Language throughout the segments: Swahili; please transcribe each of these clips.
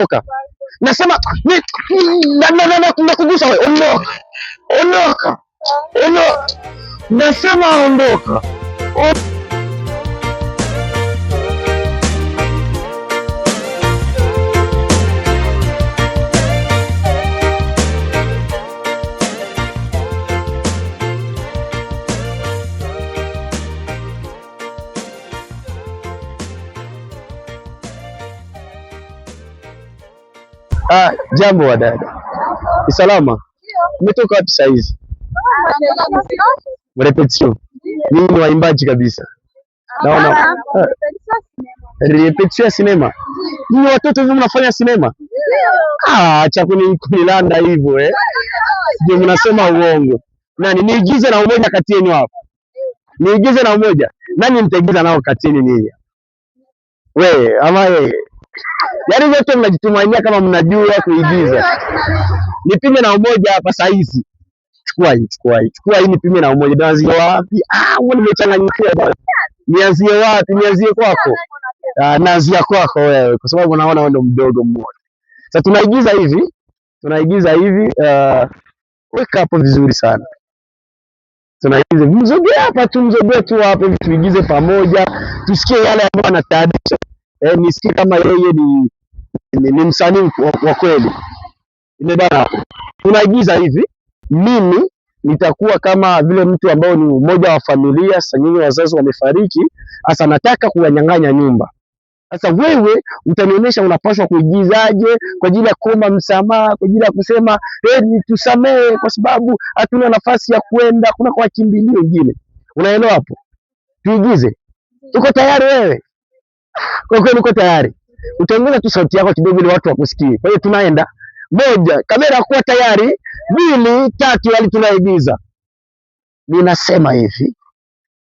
ondoka. Nasema nakugusa wewe, ondoka. Nasema ondoka. Jambo wa dada. Ni salama? Umetoka wapi saa hizi? Repetition. Mimi ni waimbaji kabisa. Naona repetition ya sinema. Ni watoto hivi mnafanya sinema? Acha kunilanda hivyo Sije mnasema uongo. Nani niigize na umoja kati yenu hapa? Niigize na umoja. Nani mtaigiza nao kati yenu ninyi? Wewe ama yeye? Yaani wote mnajitumainia kama mnajua kuigiza. Nipime na umoja hapa saa hizi. Chukua hii nipime na umoja. Nianzie wapi? Wewe nimechanganyikiwa bwana. Nianzie wapi? Nianzie kwako. Naanzia kwako wewe kwa sababu naona wewe ndo mdogo mmoja. Sasa tunaigiza hivi weka hapo vizuri sana. Tunaigiza mzogea tu hapa hivi tuigize pamoja. Tusikie yale ambayo anatayarisha. Nisikie kama yeye ni msanii wa kweli. Imebana hapo. Tunaigiza hivi, mimi nitakuwa kama vile mtu ambao ni mmoja wa familia. Sasa nyinyi wazazi wamefariki, sasa nataka kuwanyang'anya nyumba. Sasa wewe utanionyesha unapaswa kuigizaje kwa ajili ya kuomba msamaha, kwa ajili ya kusema tusamee kwa sababu hatuna nafasi ya kwenda, kuna kwa kimbilio wengine. Unaelewa hapo? Tuigize. Uko tayari wewe? Kwa kweli uko tayari? Utaongeza tu sauti yako kidogo ili watu wakusikie. Kwa hiyo tunaenda. 1, kamera kuwa tayari. 2, 3, hadi tunaigiza. Ninasema hivi,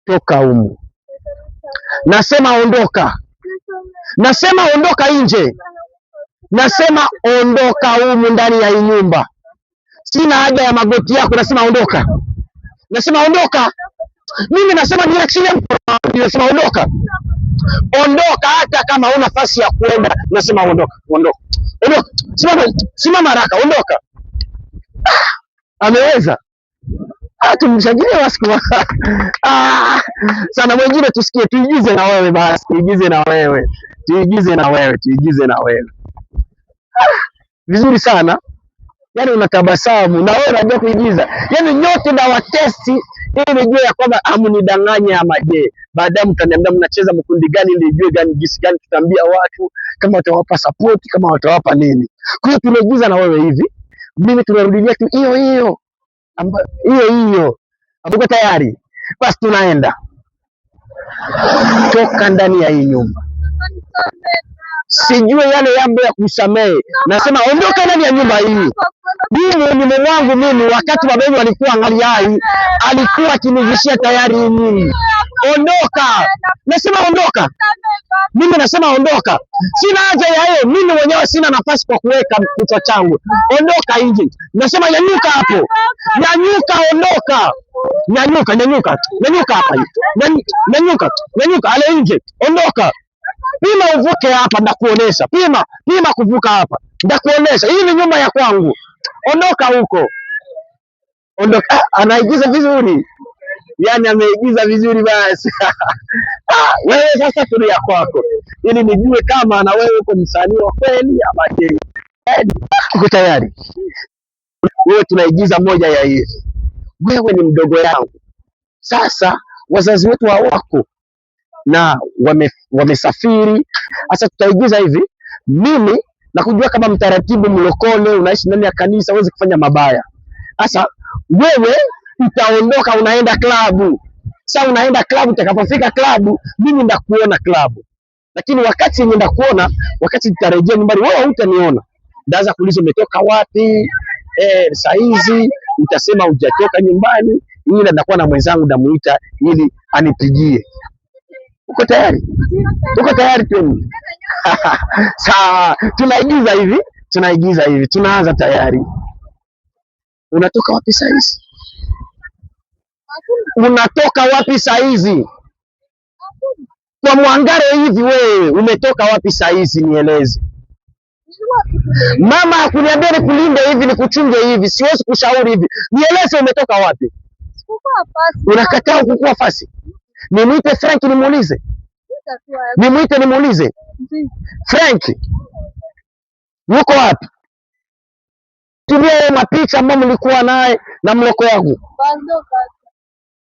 toka humu. Nasema ondoka. Nasema ondoka nje. Nasema ondoka humu ndani ya hii nyumba. Sina haja ya magoti yako, nasema ondoka. Nasema ondoka. Mimi nasema niachie mkono. Nasema ondoka. Ondoka hata kama huna nafasi ya kwenda. Nasema ondoka. Simama haraka, ondoka. Ameweza. Tumshangilie basi kwa. Sana mwingine tusikie, tuigize na wewe basi, tuigize na wewe. Vizuri sana. Yaani unatabasamu na wewe unajua kuigiza. Yaani nyote na watesti ili nijue ya kwamba amunidanganya ama je. Baadaye mtaniambia mnacheza mkundi gani ili nijue gani jinsi gani tutaambia watu kama watawapa support kama watawapa nini. Kwa hiyo tunaigiza na wewe hivi. Mimi tunarudia tu hiyo. Uko tayari? Basi tunaenda. Toka ndani ya hii nyumba. Sijue yale yambo ya kusamehe. Nasema ondoka ndani ya nyumba hii. Mimi ni mume wangu mimi wakati babangu alikuwa angali hai, alikuwa akinivishia tayari mimi. Ondoka. Nasema ondoka. Mimi nasema ondoka. Sina haja ya hiyo. Mimi mwenyewe sina nafasi kwa kuweka kichwa changu. Ondoka nje. Nasema nyanyuka hapo. Nyanyuka, ondoka. Nyanyuka hapa. Nyanyuka ale nje. Ondoka. Pima uvuke hapa ndakuonesha. Pima kuvuka hapa. Ndakuonesha. Hii ni nyumba ya kwangu. Ondoka huko. Ondoka. Anaigiza vizuri. Yaani ameigiza vizuri basi. Wewe sasa tulia kwako. Ili nijue kama na wewe uko msanii wa kweli ama je. Uko tayari? Wewe tunaigiza moja ya hivi. Wewe ni mdogo yangu. Sasa wazazi wetu hawako na wamesafiri. Sasa tutaigiza hivi. Mimi nakujua kama mtaratibu mlokole, unaishi ndani ya kanisa, huwezi kufanya mabaya. Sasa wewe utaondoka unaenda klabu. Sasa unaenda klabu, utakapofika klabu, mimi ndakuona klabu. Lakini wakati nenda kuona, wakati nitarejea nyumbani, wewe hutaniona. Ndaanza kuuliza umetoka wapi? Saa hizi utasema hujatoka nyumbani, mimi ndakuwa na mwenzangu namuita ili anipigie. Uko tayari? Uko tayari tu? Sawa, tunaigiza hivi. Tunaanza tayari. Unatoka wapi saa hizi? Unatoka wapi saa hizi? Kwa Mwangare hivi wewe umetoka wapi saa hizi nieleze? Mama hakuniambia nikulinde hivi nikuchunge hivi, siwezi kushauri hivi. Nieleze umetoka wapi? Unakataa kukua fasi. Nimuite Frank nimuulize. Nimuulize. Frank. Yuko wapi? Tumia mapicha ambayo mlikuwa naye na mloko wangu.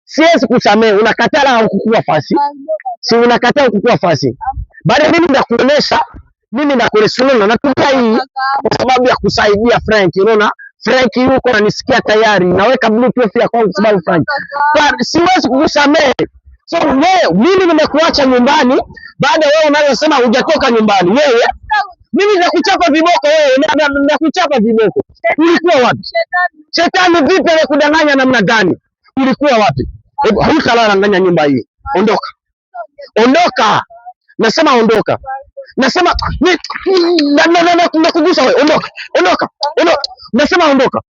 Siwezi kusamehe, unakataa kukua fasi. Si unakataa kukua fasi. Baada mimi ndakuonesha, mimi ndakuresuluna natumia hii kwa sababu ya kusaidia Frank, unaona? Frank yuko ananisikia tayari. Naweka bluetooth ya kwangu kwa sababu Frank. Siwezi kukusamehe. So wewe mimi nimekuacha nyumbani, baada wewe unayosema hujatoka nyumbani. Wewe mimi nakuchapa viboko wewe, nakuchapa viboko. Ulikuwa wapi? Shetani vipi anakudanganya namna gani? Ulikuwa wapi? Hebu hutalala ndani ya nyumba hii. Ondoka. Ondoka. Nasema ondoka. Nasema nakugusa wewe. Ondoka. Ondoka. Ondoka. Nasema ondoka.